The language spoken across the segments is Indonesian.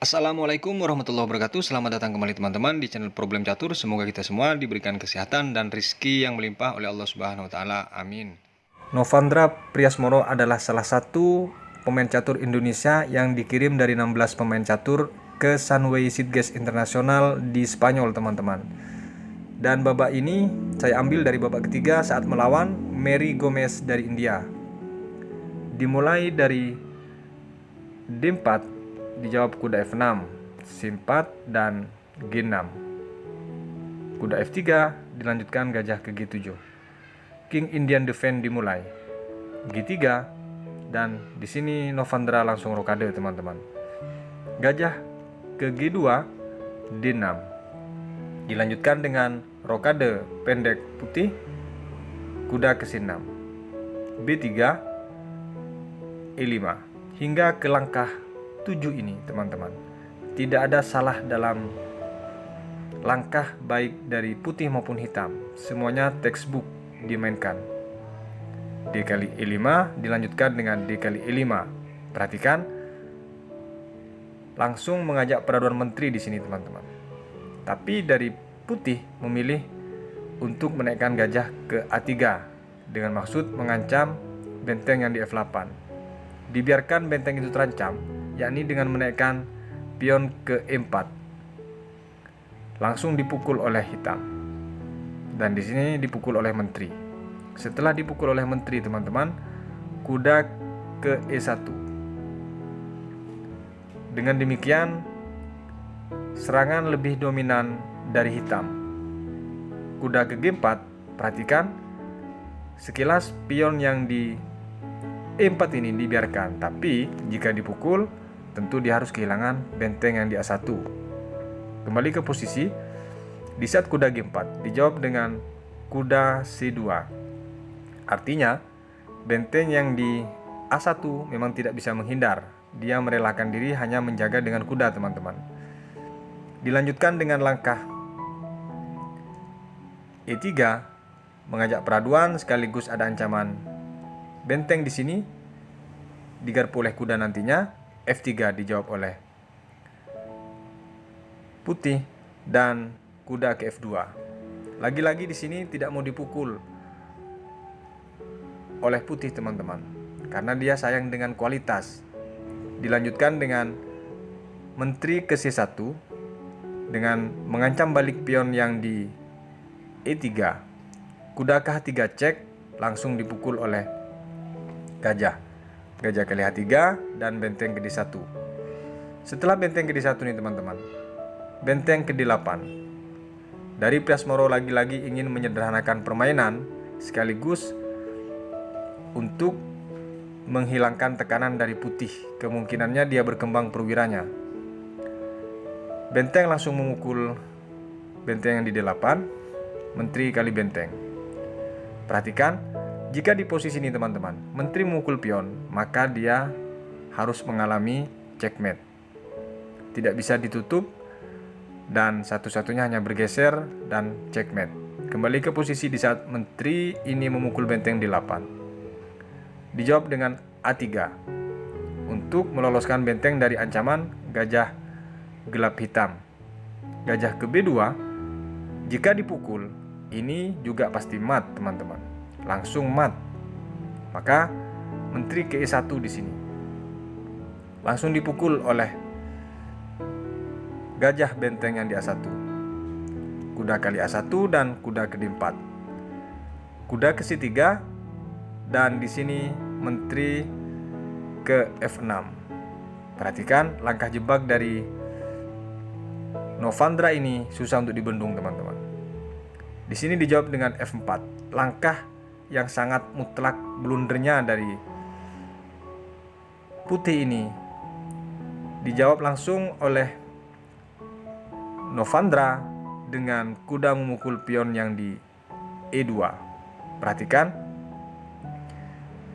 Assalamualaikum warahmatullahi wabarakatuh. Selamat datang kembali teman-teman di channel Problem Catur. Semoga kita semua diberikan kesehatan dan rizki yang melimpah oleh Allah Subhanahu wa taala. Amin. Novandra Priasmoro adalah salah satu pemain catur Indonesia yang dikirim dari 16 pemain catur ke Sunway Sitges Internasional di Spanyol, teman-teman. Dan babak ini saya ambil dari babak ketiga saat melawan Mary Gomez dari India. Dimulai dari D4, dijawab kuda F6, C4 dan G6. Kuda F3 dilanjutkan gajah ke G7. King Indian Defend dimulai. G3 dan di sini Novandra langsung rokade, teman-teman. Gajah ke G2, D6. Dilanjutkan dengan rokade pendek putih, kuda ke C6. B3, E5 hingga ke langkah 7 ini, teman-teman. Tidak ada salah dalam langkah baik dari putih maupun hitam. Semuanya textbook dimainkan. D kali E5 dilanjutkan dengan D kali E5. Perhatikan, langsung mengajak peraduan menteri di sini, teman-teman. Tapi dari putih memilih untuk menaikkan gajah ke A3 dengan maksud mengancam benteng yang di F8. Dibiarkan benteng itu terancam, yakni dengan menaikkan pion ke E4. Langsung dipukul oleh hitam. Dan di sini dipukul oleh menteri. Setelah dipukul oleh menteri, teman-teman, kuda ke E1. Dengan demikian, serangan lebih dominan dari hitam. Kuda ke G4, perhatikan, sekilas pion yang di E4 ini dibiarkan, tapi jika dipukul, tentu dia harus kehilangan benteng yang di A1. Kembali ke posisi, di saat kuda G4 dijawab dengan kuda C2. Artinya, benteng yang di A1 memang tidak bisa menghindar. Dia merelakan diri hanya menjaga dengan kuda, teman-teman. Dilanjutkan dengan langkah E3, mengajak peraduan sekaligus ada ancaman benteng di sini digarpu oleh kuda nantinya. F3 dijawab oleh putih dan kuda ke F2. Lagi-lagi di sini tidak mau dipukul oleh putih, teman-teman, karena dia sayang dengan kualitas. Dilanjutkan dengan menteri ke C1 dengan mengancam balik pion yang di E3. Kuda ke H3 cek, langsung dipukul oleh gajah kali H3 dan benteng ke D1. Setelah benteng ke D1 nih, teman-teman, benteng ke D8. Dari Priasmoro lagi-lagi ingin menyederhanakan permainan sekaligus untuk menghilangkan tekanan dari putih. Kemungkinannya dia berkembang perwiranya. Benteng langsung memukul benteng yang di D8, menteri kali benteng. Perhatikan, jika di posisi ini, teman-teman, menteri memukul pion, maka dia harus mengalami checkmate. Tidak bisa ditutup dan satu-satunya hanya bergeser dan checkmate. Kembali ke posisi di saat menteri ini memukul benteng di 8. Dijawab dengan A3 untuk meloloskan benteng dari ancaman gajah gelap hitam. Gajah ke B2, jika dipukul, ini juga pasti mat, teman-teman. Langsung mat. Maka menteri ke E1 di sini. Langsung dipukul oleh gajah benteng yang di A1. Kuda kali A1 dan kuda ke D4. Kuda ke C3 dan di sini menteri ke F6. Perhatikan, langkah jebak dari Novandra ini susah untuk dibendung, teman-teman. Di sini dijawab dengan F4. Langkah yang sangat mutlak blundernya dari putih ini dijawab langsung oleh Novandra dengan kuda memukul pion yang di E2. Perhatikan,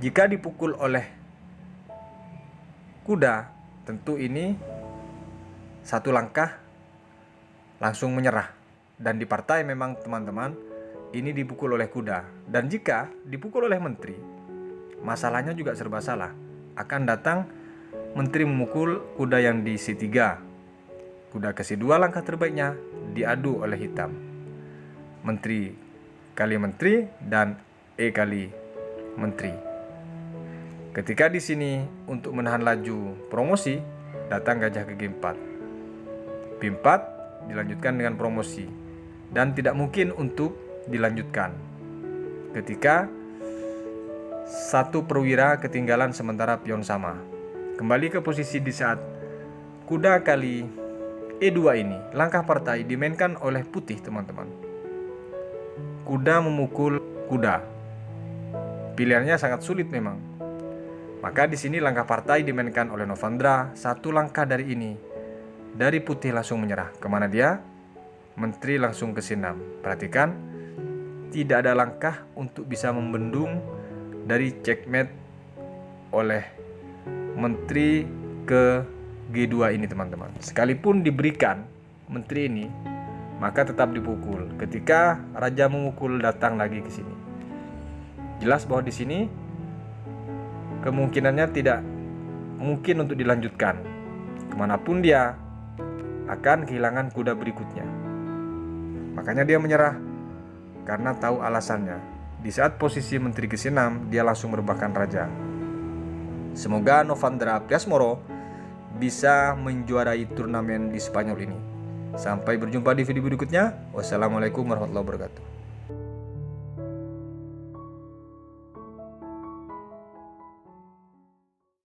jika dipukul oleh kuda, tentu ini satu langkah langsung menyerah. Dan di partai memang, teman-teman, ini dipukul oleh kuda. Dan jika dipukul oleh menteri, masalahnya juga serba salah. Akan datang menteri memukul kuda yang di C3 kuda kasih 2 langkah terbaiknya diadu oleh hitam. Menteri kali menteri dan kali menteri. Ketika di sini untuk menahan laju promosi, datang gajah ke G4. B4 dilanjutkan dengan promosi dan tidak mungkin untuk dilanjutkan ketika satu perwira ketinggalan sementara pion sama. Kembali ke posisi di saat kuda kali E2 ini, langkah partai dimainkan oleh putih, teman-teman. Kuda memukul kuda. Pilihannya sangat sulit memang. Maka di sini langkah partai dimainkan oleh Novandra. 1 langkah dari ini, dari putih langsung menyerah. Kemana dia? Menteri langsung ke C6. Perhatikan, tidak ada langkah untuk bisa membendung dari checkmate oleh menteri ke G2 ini, teman-teman. Sekalipun diberikan menteri ini, maka tetap dipukul. Ketika raja memukul, datang lagi ke sini. Jelas bahwa di sini kemungkinannya tidak mungkin untuk dilanjutkan. Kemanapun dia akan kehilangan kuda berikutnya. Makanya dia menyerah karena tahu alasannya. Di saat posisi menteri ke-6, dia langsung merebahkan raja. Semoga Novandra Priasmoro bisa menjuarai turnamen di Spanyol ini. Sampai berjumpa di video berikutnya. Wassalamualaikum warahmatullahi wabarakatuh.